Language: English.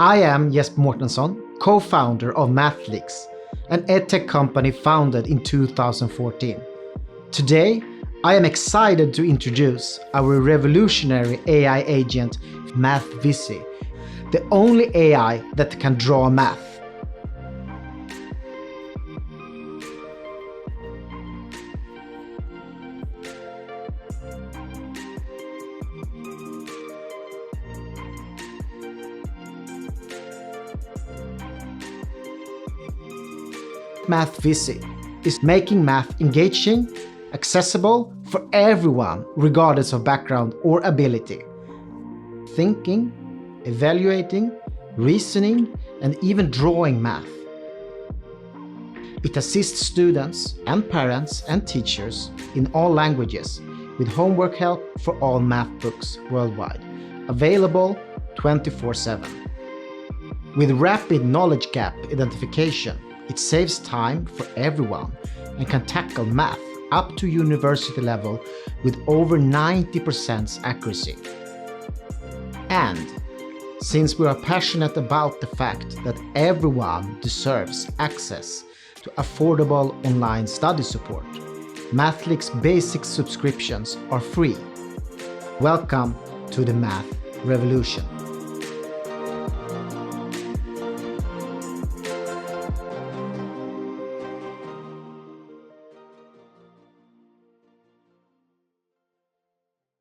I am Jesper Mårtensson, co-founder of MathVizy, an edtech company founded in 2014. Today, I am excited to introduce our revolutionary AI agent, MathVizy, the only AI that can draw math. MathVizy is making math engaging, accessible for everyone regardless of background or ability. Thinking, evaluating, reasoning, and even drawing math. It assists students and parents and teachers in all languages with homework help for all math books worldwide, available 24/7. With rapid knowledge gap identification, it saves time for everyone and can tackle math up to university level with over 90% accuracy. And since we are passionate about the fact that everyone deserves access to affordable online study support, MathVizy's basic subscriptions are free. Welcome to the Math Revolution.